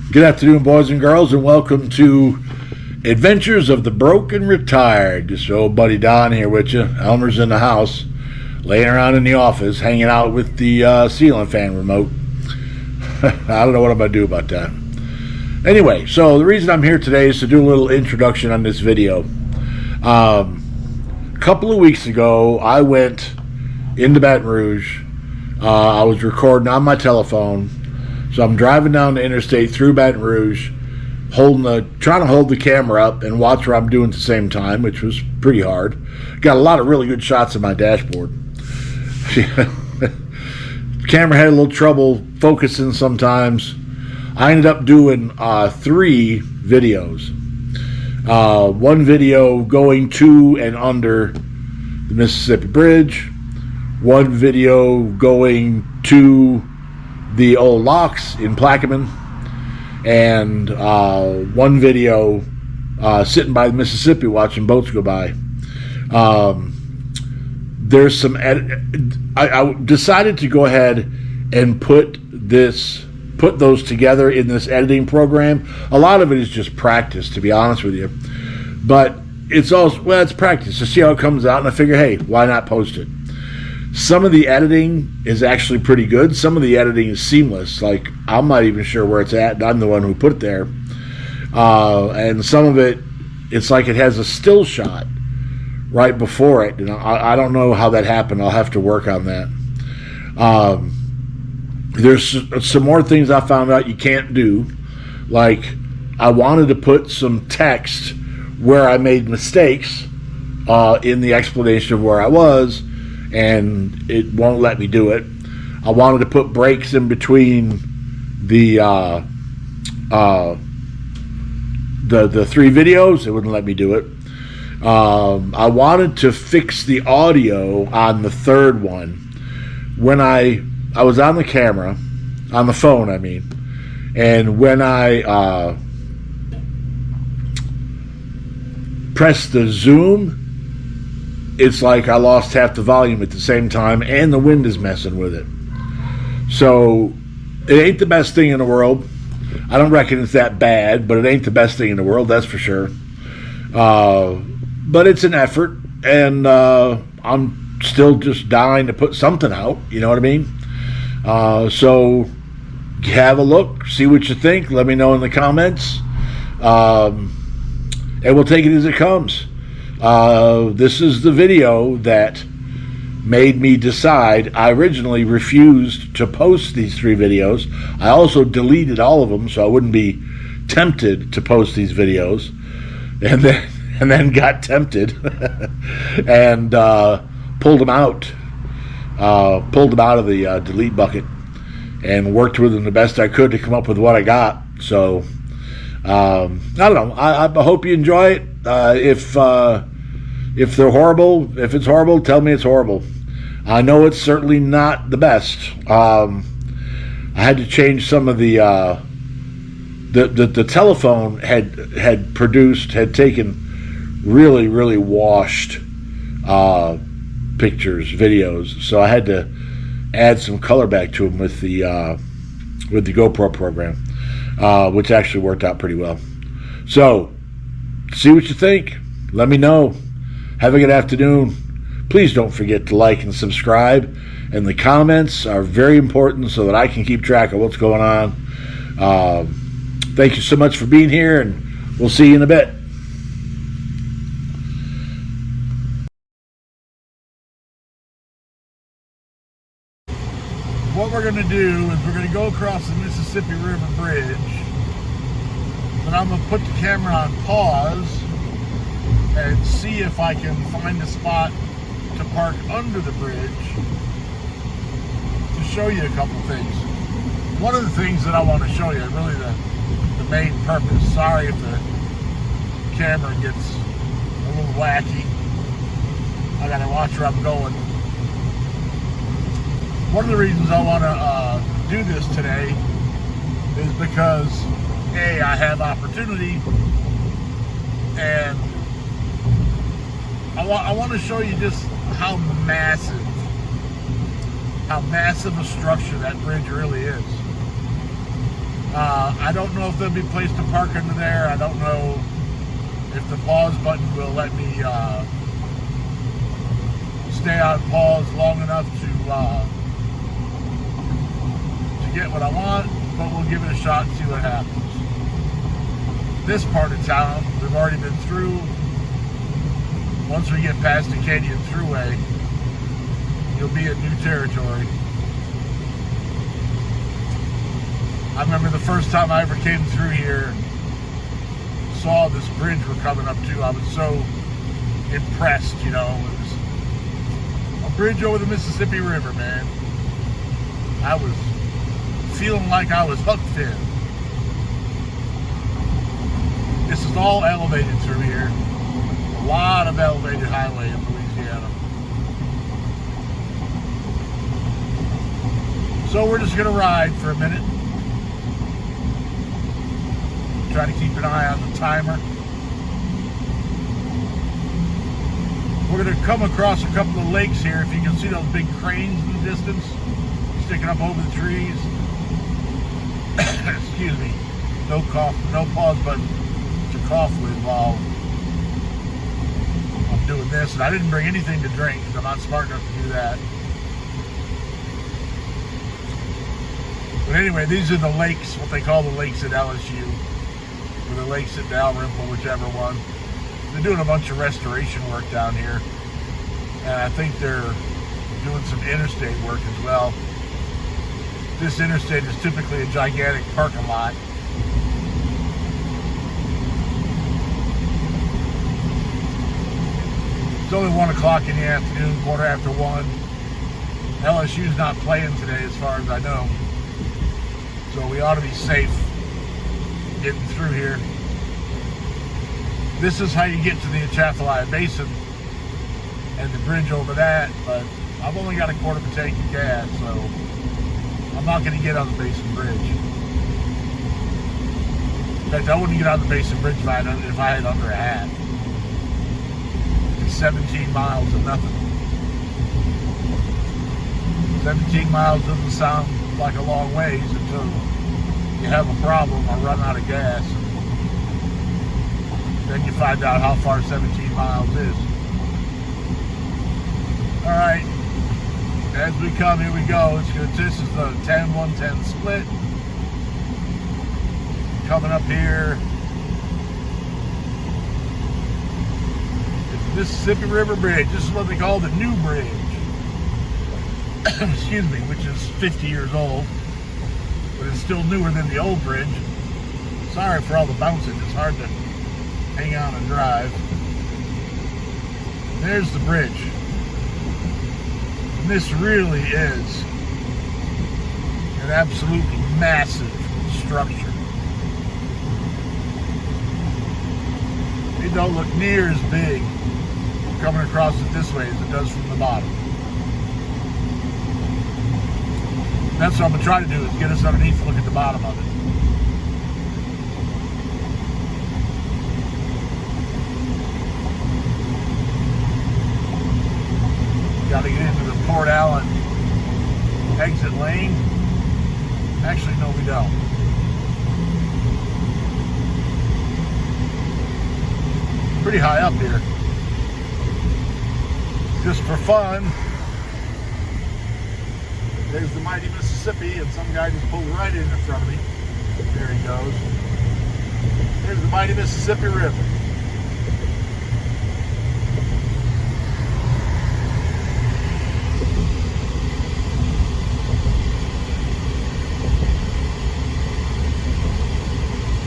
Good afternoon, boys and girls, and welcome to Adventures of the Broke and Retired. Just old buddy Don here with you. Elmer's in the house, laying around in the office, hanging out with the ceiling fan remote. I don't know what I'm going to do about that. Anyway, so the reason I'm here today is to do a little introduction on this video. A couple of weeks ago, I went into Baton Rouge. I was recording on my telephone. So I'm driving down the interstate through Baton Rouge, trying to hold the camera up and watch what I'm doing at the same time, which was pretty hard. Got a lot of really good shots of my dashboard. The camera had a little trouble focusing sometimes. I ended up doing 3 videos. One video going to and under the Mississippi Bridge. One video going to the old locks in Plaquemine, and one video sitting by the Mississippi watching boats go by. There's some I decided to go ahead and put those together in this editing program. A lot of it is just practice, to be honest with you, but it's practice to see how it comes out, and I figure, hey, why not post it? Some of the editing is actually pretty good. Some of the editing is seamless. Like, I'm not even sure where it's at. I'm the one who put it there. And some of it, it's like it has a still shot right before it. And I don't know how that happened. I'll have to work on that. There's some more things I found out you can't do. Like, I wanted to put some text where I made mistakes in the explanation of where I was, and it won't let me do it. I wanted to put breaks in between the 3 videos. It wouldn't let me do it. I wanted to fix the audio on the 3rd one. When I was on the camera, on the phone, I mean, and when I pressed the zoom, it's like I lost half the volume at the same time, and the wind is messing with it. So it ain't the best thing in the world. I don't reckon it's that bad, but it ain't the best thing in the world, that's for sure. But it's an effort, and I'm still just dying to put something out, you know what I mean? So have a look, see what you think, let me know in the comments, and we'll take it as it comes. This is the video that made me decide. I originally refused to post these 3 videos. I also deleted all of them so I wouldn't be tempted to post these videos, and then got tempted and pulled them out of the delete bucket and worked with them the best I could to come up with what I got. So I don't know. I hope you enjoy it. If they're horrible, if it's horrible, tell me it's horrible. I know it's certainly not the best. I had to change some of the telephone had taken really washed pictures, videos, so I had to add some color back to them with the GoPro program, which actually worked out pretty well. So see what you think. Let me know. Have a good afternoon. Please don't forget to like and subscribe, and the comments are very important so that I can keep track of what's going on. Thank you so much for being here, and we'll see you in a bit. What we're going to do is we're going to go across the Mississippi River Bridge, but I'm going to put the camera on pause and see if I can find a spot to park under the bridge to show you a couple things. One of the things that I want to show you, really the main purpose, sorry if the camera gets a little wacky, I gotta watch where I'm going. One of the reasons I want to do this today is because A, I have opportunity, and I want to show you just how massive a structure that bridge really is. I don't know if there'll be a place to park under there. I don't know if the pause button will let me stay on pause long enough to get what I want, but we'll give it a shot and see what happens. This part of town we've already been through. Once we get past the Canyon Thruway, you'll be in new territory. I remember the first time I ever came through here, saw this bridge we're coming up to, I was so impressed, you know. It was a bridge over the Mississippi River, man. I was feeling like I was hooked in. This is all elevated through here. A lot of elevated highway in Louisiana. So we're just gonna ride for a minute. Try to keep an eye on the timer. We're going to come across a couple of lakes here. If you can see those big cranes in the distance sticking up over the trees. Excuse me. No cough, no pause button to cough with while I'm doing this. And I didn't bring anything to drink because I'm not smart enough to do that. But anyway, these are the lakes, what they call the lakes at LSU. Or the lakes at Dalrymple, whichever one. They're doing a bunch of restoration work down here. And I think they're doing some interstate work as well. This interstate is typically a gigantic parking lot. It's only 1 o'clock in the afternoon, quarter after 1. LSU's not playing today as far as I know. So we ought to be safe getting through here. This is how you get to the Atchafalaya Basin and the bridge over that, but I've only got a quarter of a tank of gas, so I'm not going to get on the Basin Bridge. In fact, I wouldn't get on the Basin Bridge if I had under a hat. It's 17 miles of nothing. 17 miles doesn't sound like a long ways until you have a problem or run out of gas. Then you find out how far 17 miles is. Alright, as we come, here we go. This is the 10-110 split. Coming up here, it's the Mississippi River Bridge. This is what they call the new bridge. Excuse me, which is 50 years old. But it's still newer than the old bridge. Sorry for all the bouncing. It's hard to hang on and drive. There's the bridge. And this really is an absolutely massive structure. It don't look near as big coming across it this way as it does from the bottom. That's what I'm going to try to do, is get us underneath and look at the bottom of it. Got to get into the Port Allen exit lane. Actually, no, we don't. Pretty high up here. Just for fun. There's the mighty Mississippi, and some guy just pulled right in front of me. There he goes. There's the mighty Mississippi River.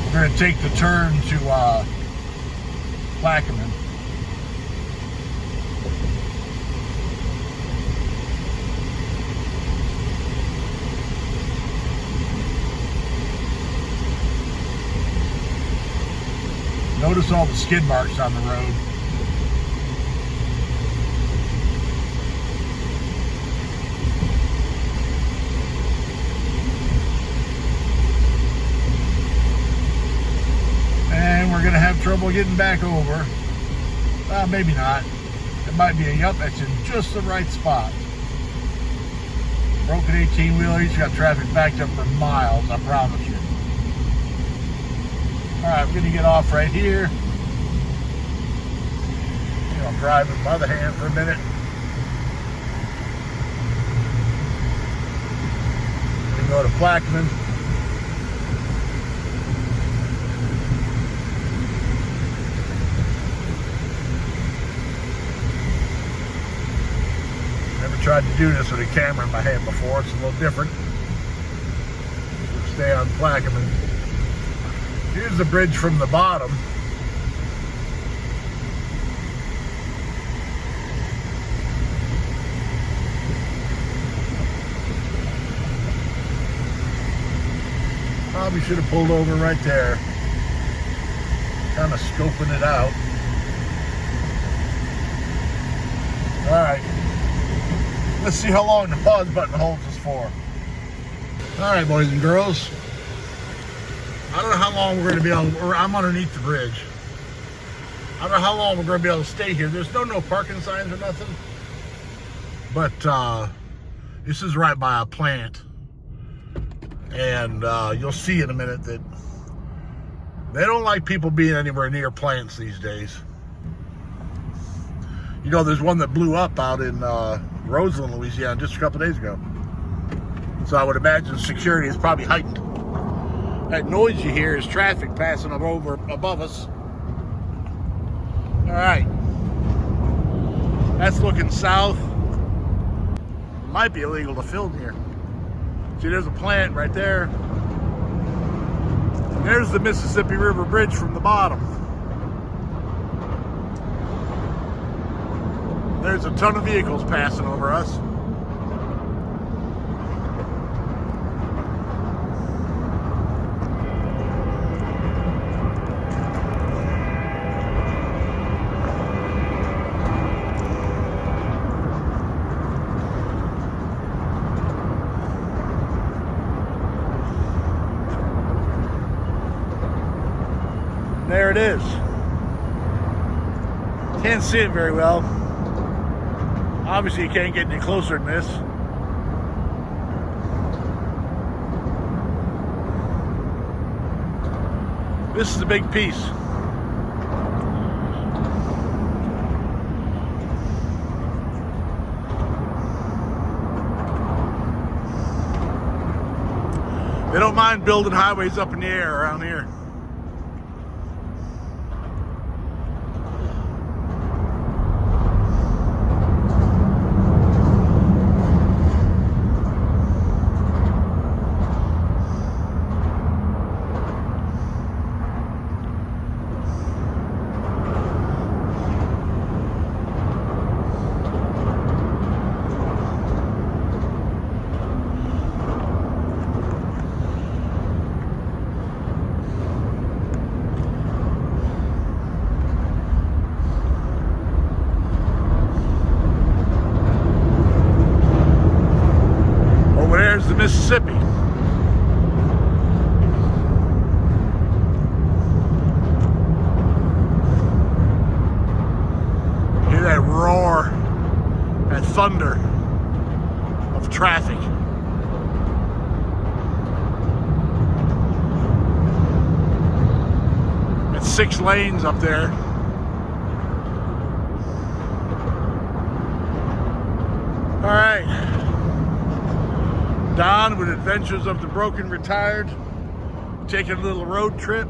We're going to take the turn to Plaquemine. Notice all the skid marks on the road. And we're going to have trouble getting back over. Well, maybe not. It might be a yup that's in just the right spot. Broken 18-wheeler, he's got traffic backed up for miles, I promise you. I'm going to get off right here. I'll drive with my other hand for a minute. We go to Plaquemine. Never tried to do this with a camera in my hand before. It's a little different. We'll stay on Plaquemine. Here's the bridge from the bottom. Probably should have pulled over right there. Kind of scoping it out. Alright. Let's see how long the pause button holds us for. Alright, boys and girls. I don't know how long we're going to be able to, I'm underneath the bridge. I don't know how long we're going to be able to stay here. There's no parking signs or nothing. But this is right by a plant. And you'll see in a minute that they don't like people being anywhere near plants these days. You know, there's one that blew up out in Roseland, Louisiana, just a couple days ago. So I would imagine security is probably heightened. That noise you hear is traffic passing over above us. All right. That's looking south. Might be illegal to film here. See, there's a plant right there. There's the Mississippi River Bridge from the bottom. There's a ton of vehicles passing over us. There it is. Can't see it very well. Obviously, you can't get any closer than this. This is a big piece. They don't mind building highways up in the air around here. The Mississippi. Hear that roar, that thunder of traffic. It's 6 lanes up there. All right. Don with Adventures of the Broken Retired, taking a little road trip.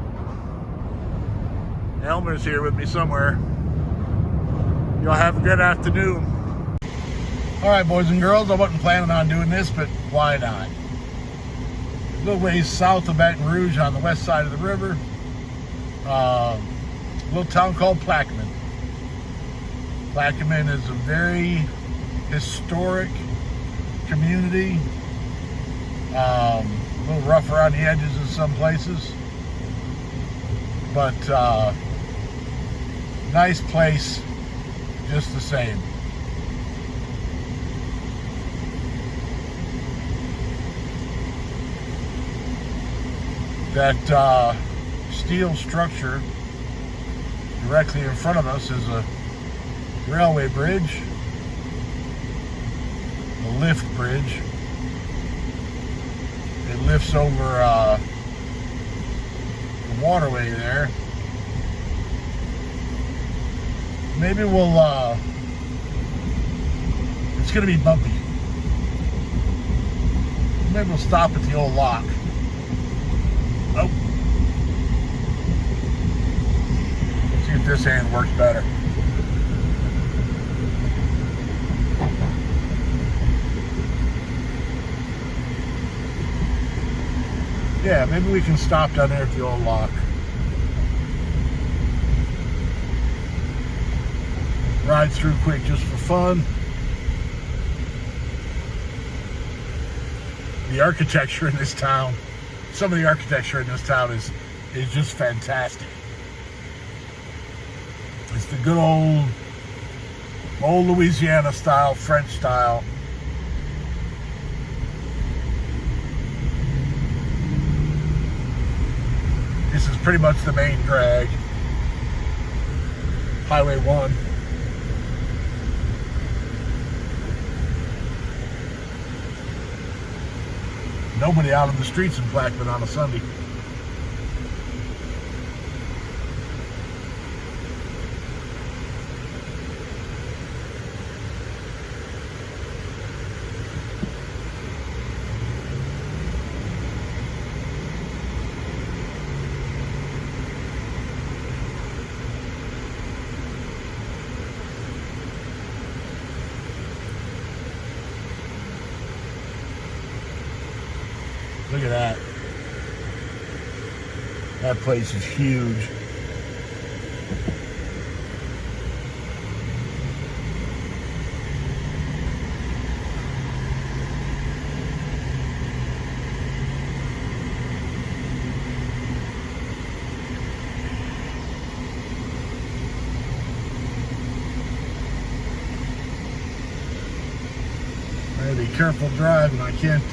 Elmer's here with me somewhere. Y'all have a good afternoon. All right, boys and girls, I wasn't planning on doing this, but why not? A little ways south of Baton Rouge on the west side of the river, a little town called Plaquemine. Plaquemine is a very historic community. A little rough around the edges in some places, but nice place just the same. That steel structure directly in front of us is a railway bridge, a lift bridge. It lifts over the waterway there. Maybe we'll, it's gonna be bumpy. Maybe we'll stop at the old lock. Oh. Let's see if this hand works better. Yeah, maybe we can stop down there at the old lock. Ride through quick just for fun. The architecture in this town, some of the architecture in this town is just fantastic. It's the good old Louisiana style, French style. This is pretty much the main drag. Highway 1. Nobody out on the streets in Blackman on a Sunday. Look at that. That place is huge. I gotta be careful driving. I can't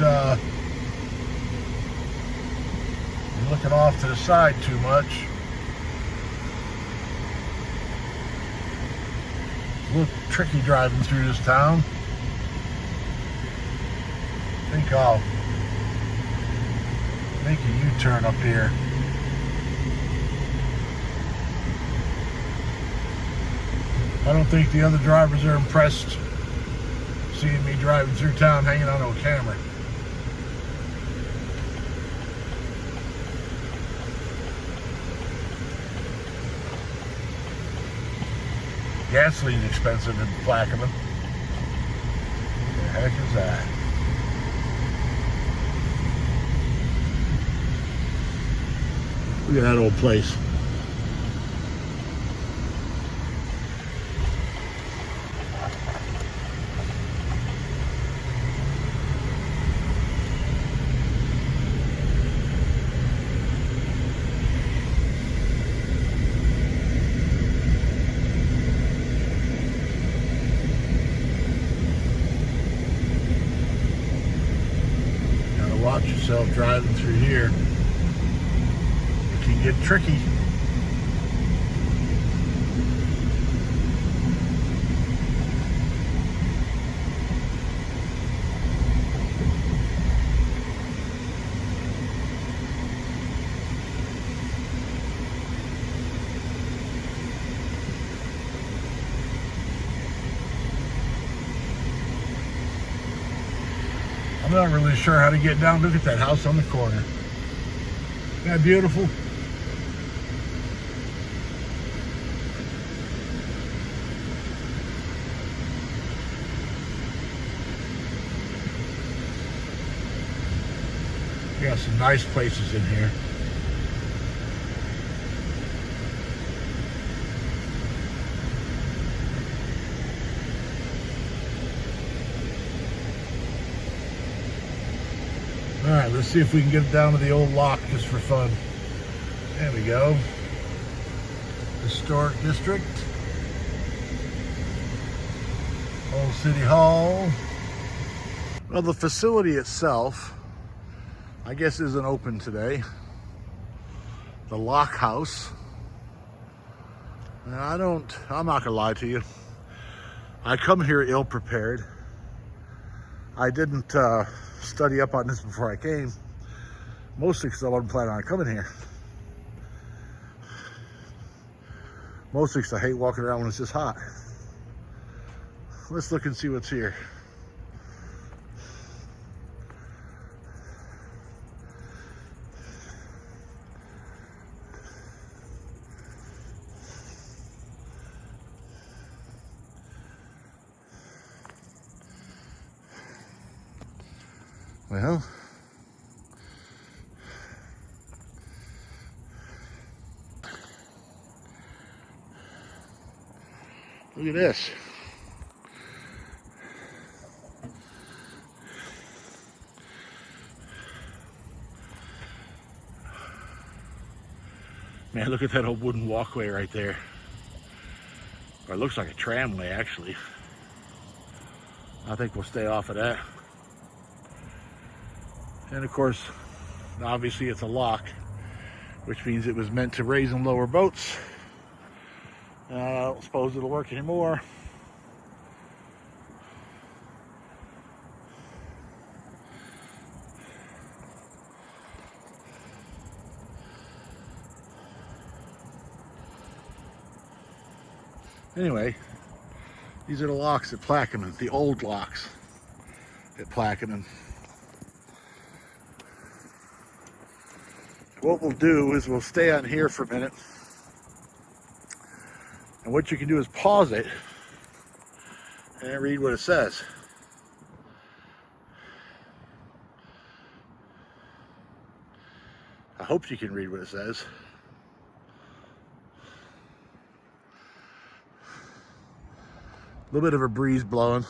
looking off to the side too much. It's a little tricky driving through this town. I think I'll make a U-turn up here. I don't think the other drivers are impressed seeing me driving through town hanging onto a camera. Gasoline expensive in Plaquemine. What the heck is that? Look at that old place. Watch yourself driving through here. It can get tricky. I'm not really sure how to get down. Look at that house on the corner. Isn't that beautiful? We got some nice places in here. All right, let's see if we can get it down to the old lock just for fun. There we go. Historic District. Old City Hall. Well, the facility itself, I guess, isn't open today. The Lock House. And I'm not gonna lie to you. I come here ill prepared. I didn't study up on this before I came, mostly because I wasn't planning on coming here. Mostly because I hate walking around when it's this hot. Let's look and see what's here. Well, look at this. Man, look at that old wooden walkway right there. Or it looks like a tramway, actually. I think we'll stay off of that. And of course, obviously it's a lock, which means it was meant to raise and lower boats. I don't suppose it'll work anymore. Anyway, these are the locks at Plaquemine, the old locks at Plaquemine. What we'll do is we'll stay on here for a minute. And what you can do is pause it and read what it says. I hope you can read what it says. A little bit of a breeze blowing.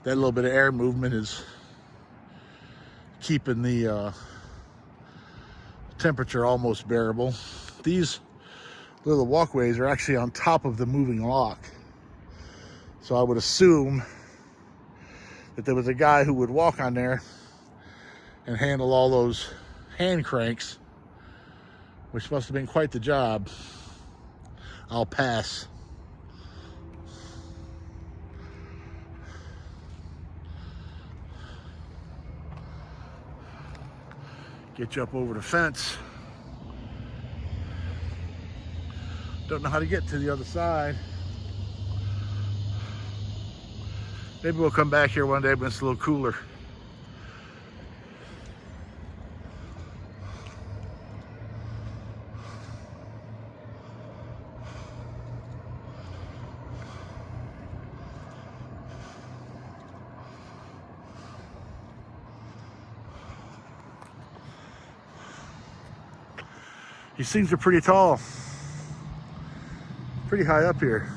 That little bit of air movement is keeping the temperature almost bearable. These little walkways are actually on top of the moving lock. So I would assume that there was a guy who would walk on there and handle all those hand cranks, which must have been quite the job. I'll pass. Get you up over the fence. Don't know how to get to the other side. Maybe we'll come back here one day when it's a little cooler. These things are pretty tall, pretty high up here.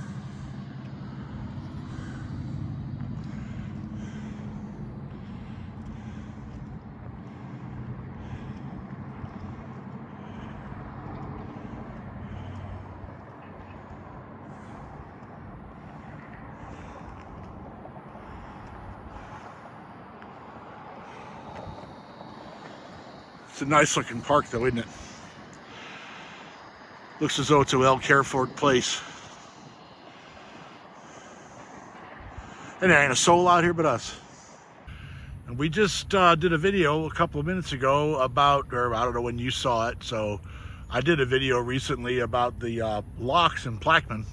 It's a nice looking park though, isn't it? Looks as though it's a well-cared-for place. And there ain't a soul out here but us. And we just did a video a couple of minutes ago about, or I don't know when you saw it, so I did a video recently about the locks in Plaquemine.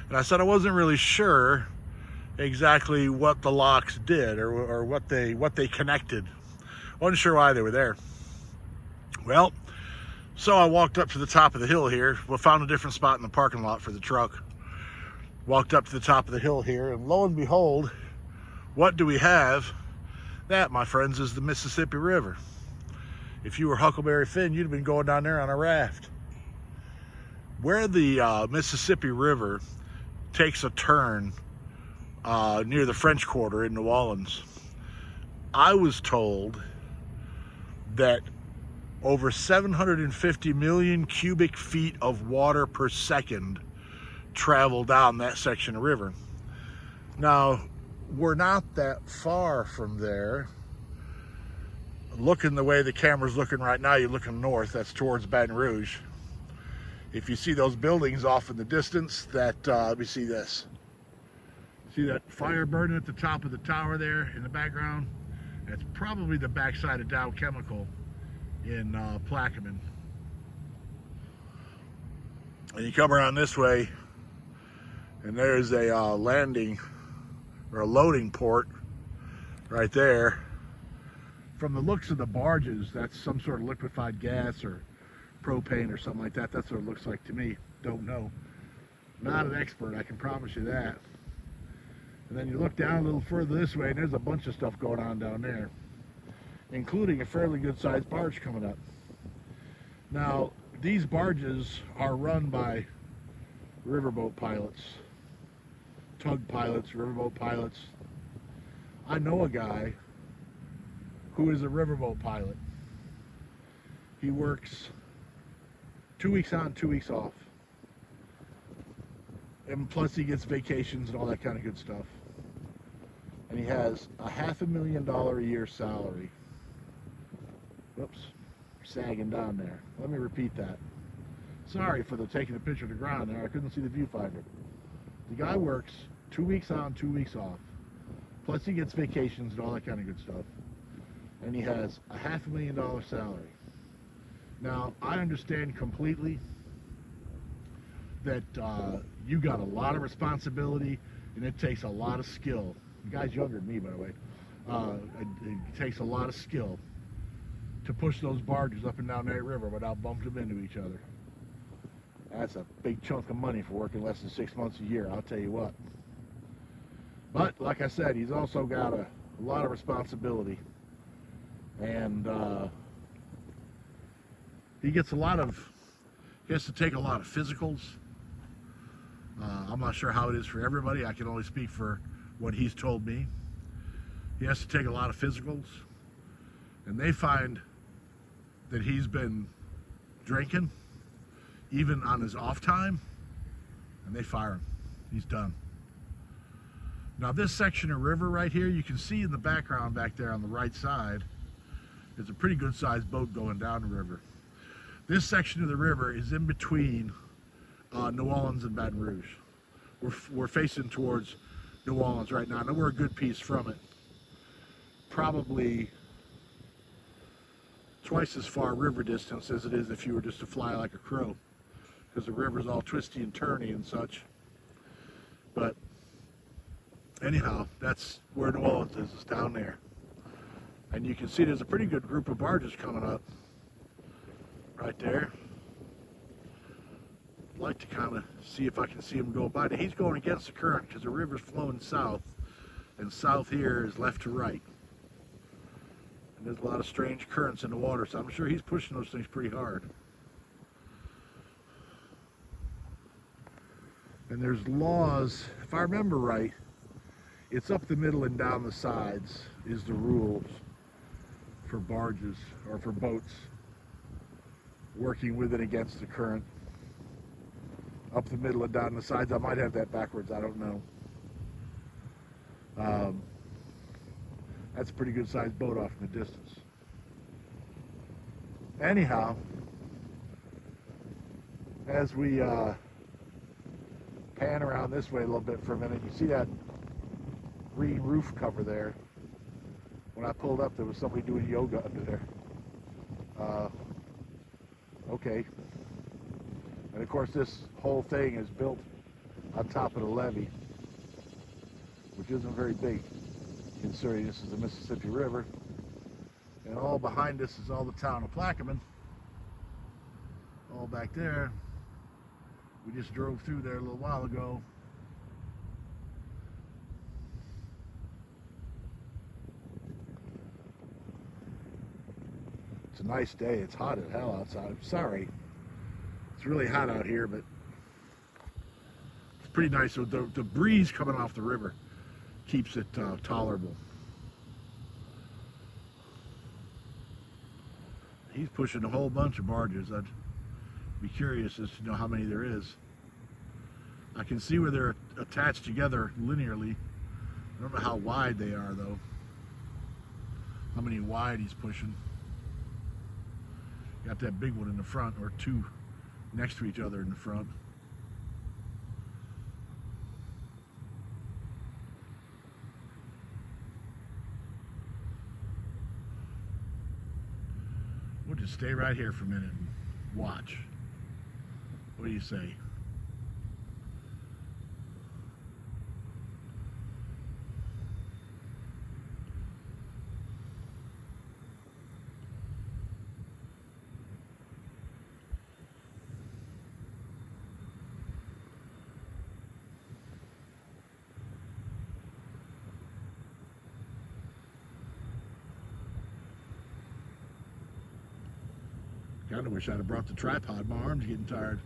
And I said I wasn't really sure exactly what the locks did or what they connected. Wasn't sure why they were there. Well, so I walked up to the top of the hill here. We found a different spot in the parking lot for the truck. Walked up to the top of the hill here, and lo and behold, what do we have? That, my friends, is the Mississippi River. If you were Huckleberry Finn, you'd have been going down there on a raft. Where the Mississippi River takes a turn near the French Quarter in New Orleans, I was told that over 750 million cubic feet of water per second travel down that section of river. Now, we're not that far from there. Looking the way the camera's looking right now, you're looking north, that's towards Baton Rouge. If you see those buildings off in the distance, let me see this. See that fire burning at the top of the tower there in the background? That's probably the backside of Dow Chemical in Plaquemine. And you come around this way, and there's a landing or a loading port right there. From the looks of the barges, that's some sort of liquefied gas or propane or something like that. That's what it looks like to me. Don't know. Not an expert, I can promise you that. And then you look down a little further this way, and there's a bunch of stuff going on down there, including a fairly good-sized barge coming up. Now, these barges are run by riverboat pilots, tug pilots, riverboat pilots. I know a guy who is a riverboat pilot. He works 2 weeks on, 2 weeks off. And plus he gets vacations and all that kind of good stuff. And he has a $500,000 a year salary. Whoops, sagging down there. Let me repeat that. Sorry for the taking a picture of the ground there. I couldn't see the viewfinder. The guy works 2 weeks on, 2 weeks off. Plus he gets vacations and all that kind of good stuff. And he has a $500,000 salary. Now, I understand completely that you got a lot of responsibility and it takes a lot of skill. The guy's younger than me, by the way. It takes a lot of skill to push those barges up and down that river without bumping them into each other. That's a big chunk of money for working less than 6 months a year, I'll tell you what. But, like I said, he's also got a lot of responsibility. And he has to take a lot of physicals. I'm not sure how it is for everybody. I can only speak for what he's told me. He has to take a lot of physicals. And they find that he's been drinking, even on his off time, and they fire him. He's done. Now this section of river right here, you can see in the background back there on the right side, there's a pretty good sized boat going down the river. This section of the river is in between New Orleans and Baton Rouge. We're facing towards New Orleans right now. I know we're a good piece from it. Probably twice as far river distance as it is if you were just to fly like a crow, because the river's all twisty and turny and such. But anyhow, that's where New Orleans is. It's down there. And you can see there's a pretty good group of barges coming up right there. I'd like to kind of see if I can see him go by. Now, he's going against the current because the river's flowing south, and south here is left to right. And there's a lot of strange currents in the water, so I'm sure he's pushing those things pretty hard. And there's laws, if I remember right, it's up the middle and down the sides is the rules for barges or for boats working with and against the current. Up the middle and down the sides. I might have that backwards, I don't know. That's a pretty good sized boat off in the distance. Anyhow, as we pan around this way a little bit for a minute, you see that green roof cover there. When I pulled up, there was somebody doing yoga under there. Okay. And of course, this whole thing is built on top of the levee, which isn't very big, considering this is the Mississippi River. And all behind us is all the town of Plaquemine. All back there. We just drove through there a little while ago. It's a nice day. It's hot as hell outside. I'm sorry. It's really hot out here, but it's pretty nice. So the breeze coming off the river keeps it tolerable. He's pushing a whole bunch of barges. I'd be curious as to know how many there is. I can see where they're attached together linearly. I don't know how wide they are, though. How many wide he's pushing. Got that big one in the front, or two next to each other in the front. We'll just stay right here for a minute and watch. What do you say? Kinda wish I'd have brought the tripod. My arm's getting tired.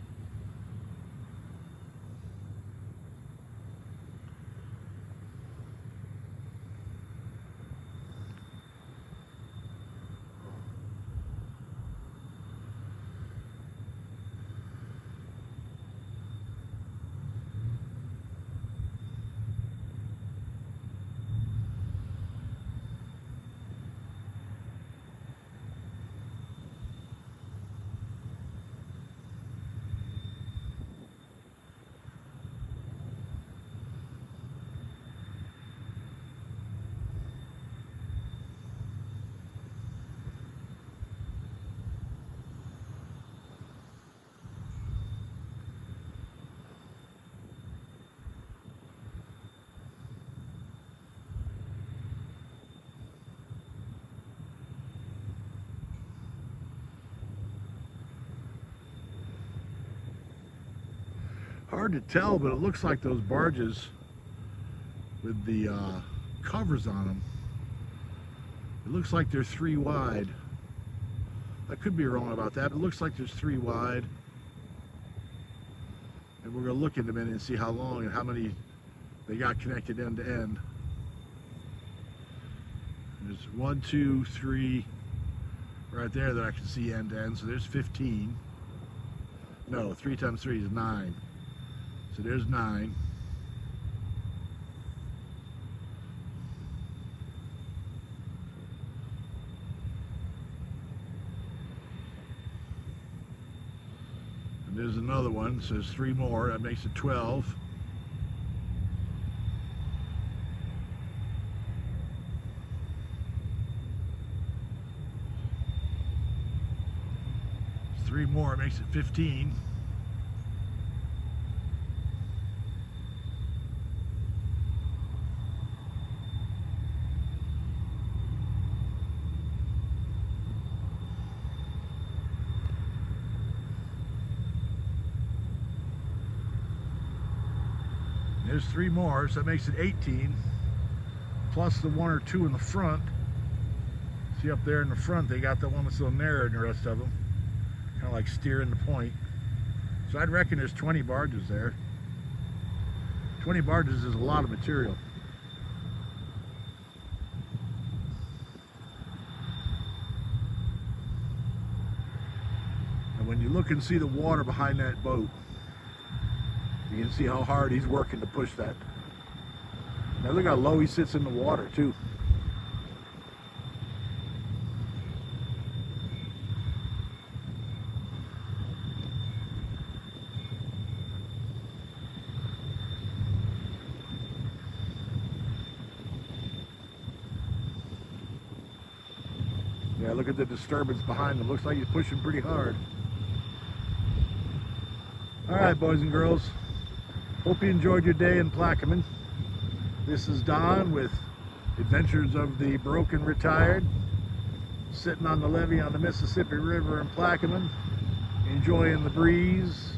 Hard to tell, but it looks like those barges with the covers on them, it looks like they're 3 wide. I could be wrong about that, but it looks like there's 3 wide. And we're going to look in a minute and see how long and how many they got connected end to end. There's 1, 2, 3 right there that I can see end to end, so there's 15. No, 3 times 3 is 9. So there's 9. And there's another one, so there's 3 more, that makes it 12. There's 3 more, it makes it 15. There's 3 more, so that makes it 18, plus the 1 or 2 in the front. See up there in the front, they got the one that's a little narrower than the rest of them, kind of like steering the point. So I'd reckon there's 20 barges there. 20 barges is a lot of material. And when you look and see the water behind that boat, you can see how hard he's working to push that. Now look how low he sits in the water too. Yeah, look at the disturbance behind him. Looks like he's pushing pretty hard. All right, boys and girls. Hope you enjoyed your day in Plaquemine. This is Don with Adventures of the Broke and Retired, sitting on the levee on the Mississippi River in Plaquemine, enjoying the breeze,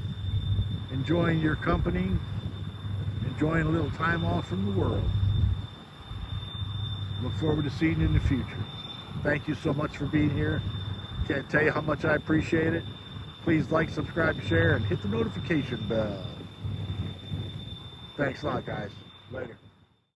enjoying your company, enjoying a little time off from the world. Look forward to seeing you in the future. Thank you so much for being here. Can't tell you how much I appreciate it. Please like, subscribe, share, and hit the notification bell. Thanks a lot, guys. Later.